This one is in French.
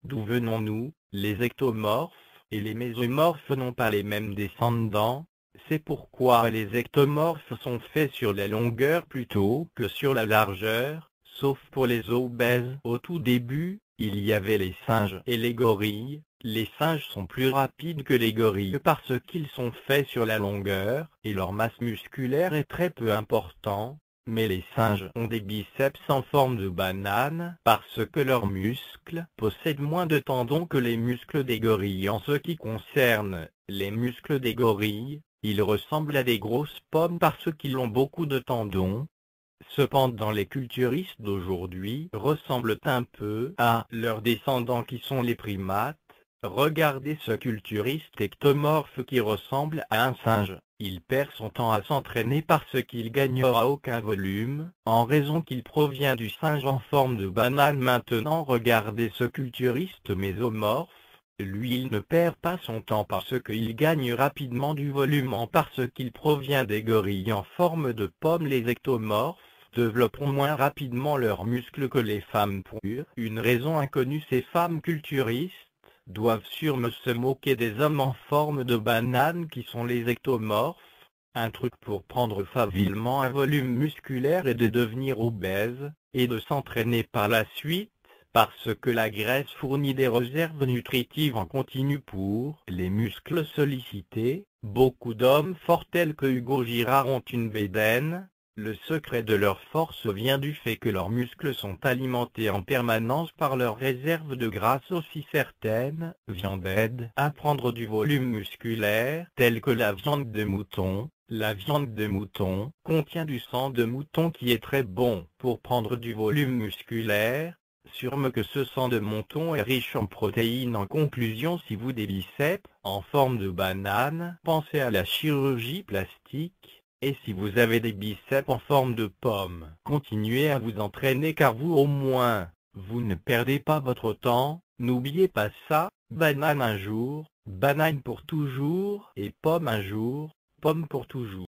D'où venons-nous? Les ectomorphes et les mésomorphes n'ont pas les mêmes descendants. C'est pourquoi les ectomorphes sont faits sur la longueur plutôt que sur la largeur, sauf pour les obèses. Au tout début, il y avait les singes et les gorilles. Les singes sont plus rapides que les gorilles parce qu'ils sont faits sur la longueur, et leur masse musculaire est très peu importante. Mais les singes ont des biceps en forme de banane parce que leurs muscles possèdent moins de tendons que les muscles des gorilles. En ce qui concerne les muscles des gorilles, ils ressemblent à des grosses pommes parce qu'ils ont beaucoup de tendons. Cependant les culturistes d'aujourd'hui ressemblent un peu à leurs descendants qui sont les primates. Regardez ce culturiste ectomorphe qui ressemble à un singe. Il perd son temps à s'entraîner parce qu'il gagnera aucun volume, en raison qu'il provient du singe en forme de banane. Maintenant regardez ce culturiste mésomorphe. Lui il ne perd pas son temps parce qu'il gagne rapidement du volume parce qu'il provient des gorilles en forme de pomme. Les ectomorphes développeront moins rapidement leurs muscles que les femmes pures. Une raison inconnue. Ces femmes culturistes doivent sûrement se moquer des hommes en forme de banane qui sont les ectomorphes. Un truc pour prendre facilement un volume musculaire et de devenir obèse, et de s'entraîner par la suite, parce que la graisse fournit des réserves nutritives en continu pour les muscles sollicités. Beaucoup d'hommes forts tels que Hugo Girard ont une bédaine. Le secret de leur force vient du fait que leurs muscles sont alimentés en permanence par leurs réserves de graisse. Aussi certaines viandes aident à prendre du volume musculaire, telles que la viande de mouton. La viande de mouton contient du sang de mouton qui est très bon pour prendre du volume musculaire. Sûrement que ce sang de mouton est riche en protéines. En conclusion, si vous avez des biceps en forme de banane, pensez à la chirurgie plastique. Et si vous avez des biceps en forme de pomme, continuez à vous entraîner car vous au moins, vous ne perdez pas votre temps. N'oubliez pas ça, banane un jour, banane pour toujours, et pomme un jour, pomme pour toujours.